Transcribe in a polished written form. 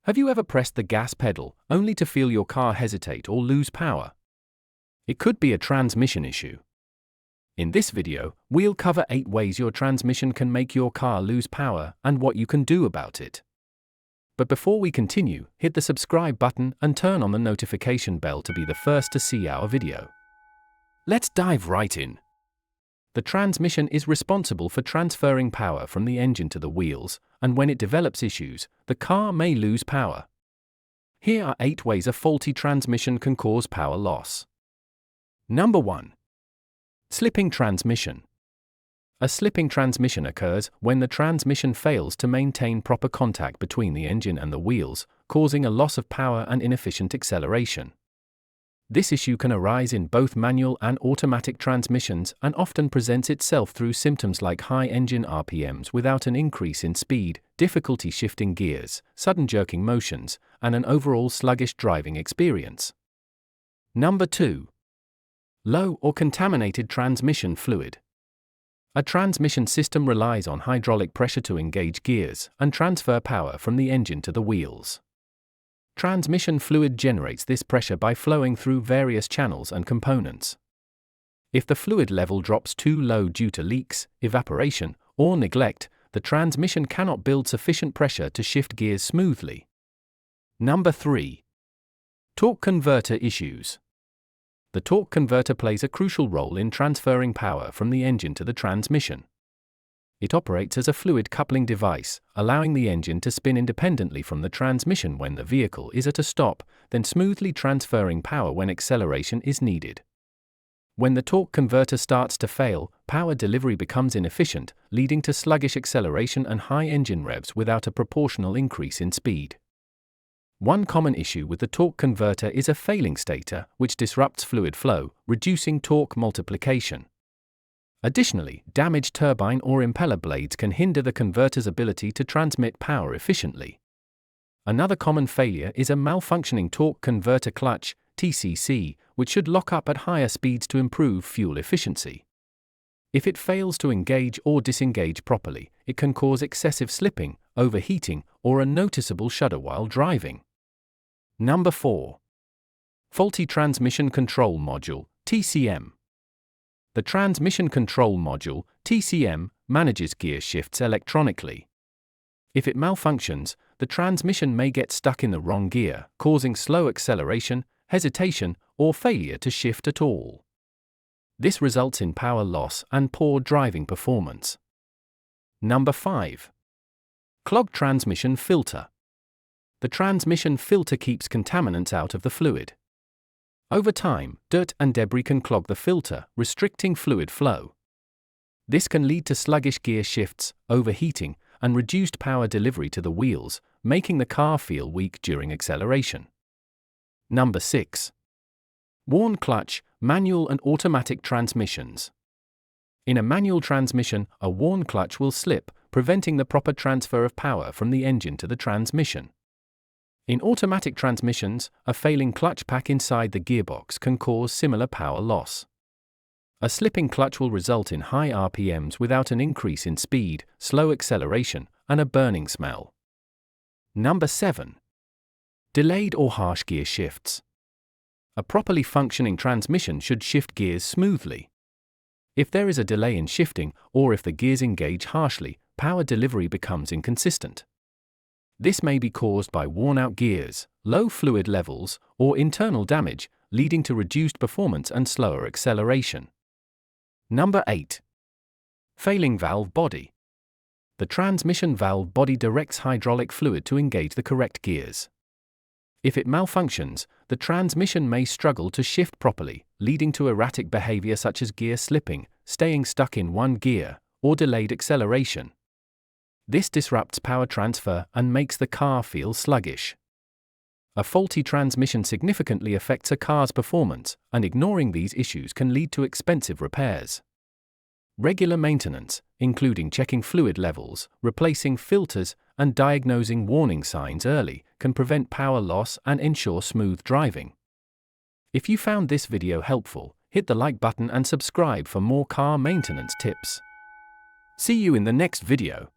Have you ever pressed the gas pedal only to feel your car hesitate or lose power? It could be a transmission issue. In this video, we'll cover 8 ways your transmission can make your car lose power and what you can do about it. But before we continue, hit the subscribe button and turn on the notification bell to be the first to see our video. Let's dive right in. The transmission is responsible for transferring power from the engine to the wheels, and when it develops issues, the car may lose power. Here are 8 ways a faulty transmission can cause power loss. Number 1. Slipping transmission. A slipping transmission occurs when the transmission fails to maintain proper contact between the engine and the wheels, causing a loss of power and inefficient acceleration. This issue can arise in both manual and automatic transmissions and often presents itself through symptoms like high engine RPMs without an increase in speed, difficulty shifting gears, sudden jerking motions, and an overall sluggish driving experience. Number 2. Low or contaminated transmission fluid. A transmission system relies on hydraulic pressure to engage gears and transfer power from the engine to the wheels. Transmission fluid generates this pressure by flowing through various channels and components. If the fluid level drops too low due to leaks, evaporation, or neglect, the transmission cannot build sufficient pressure to shift gears smoothly. Number 3. Torque converter issues. The torque converter plays a crucial role in transferring power from the engine to the transmission. It operates as a fluid coupling device, allowing the engine to spin independently from the transmission when the vehicle is at a stop, then smoothly transferring power when acceleration is needed. When the torque converter starts to fail, power delivery becomes inefficient, leading to sluggish acceleration and high engine revs without a proportional increase in speed. One common issue with the torque converter is a failing stator, which disrupts fluid flow, reducing torque multiplication. Additionally, damaged turbine or impeller blades can hinder the converter's ability to transmit power efficiently. Another common failure is a malfunctioning torque converter clutch, TCC, which should lock up at higher speeds to improve fuel efficiency. If it fails to engage or disengage properly, it can cause excessive slipping, overheating, or a noticeable shudder while driving. Number 4. Faulty transmission control module, TCM. The transmission control module, TCM, manages gear shifts electronically. If it malfunctions, the transmission may get stuck in the wrong gear, causing slow acceleration, hesitation, or failure to shift at all. This results in power loss and poor driving performance. Number 5. Clogged transmission filter. The transmission filter keeps contaminants out of the fluid. Over time, dirt and debris can clog the filter, restricting fluid flow. This can lead to sluggish gear shifts, overheating, and reduced power delivery to the wheels, making the car feel weak during acceleration. Number 6. Worn clutch, manual and automatic transmissions. In a manual transmission, a worn clutch will slip, preventing the proper transfer of power from the engine to the transmission. In automatic transmissions, a failing clutch pack inside the gearbox can cause similar power loss. A slipping clutch will result in high RPMs without an increase in speed, slow acceleration, and a burning smell. Number 7. Delayed or harsh gear shifts. A properly functioning transmission should shift gears smoothly. If there is a delay in shifting, or if the gears engage harshly, power delivery becomes inconsistent. This may be caused by worn-out gears, low fluid levels, or internal damage, leading to reduced performance and slower acceleration. Number 8. Failing valve body. The transmission valve body directs hydraulic fluid to engage the correct gears. If it malfunctions, the transmission may struggle to shift properly, leading to erratic behavior such as gear slipping, staying stuck in one gear, or delayed acceleration. This disrupts power transfer and makes the car feel sluggish. A faulty transmission significantly affects a car's performance, and ignoring these issues can lead to expensive repairs. Regular maintenance, including checking fluid levels, replacing filters, and diagnosing warning signs early, can prevent power loss and ensure smooth driving. If you found this video helpful, hit the like button and subscribe for more car maintenance tips. See you in the next video.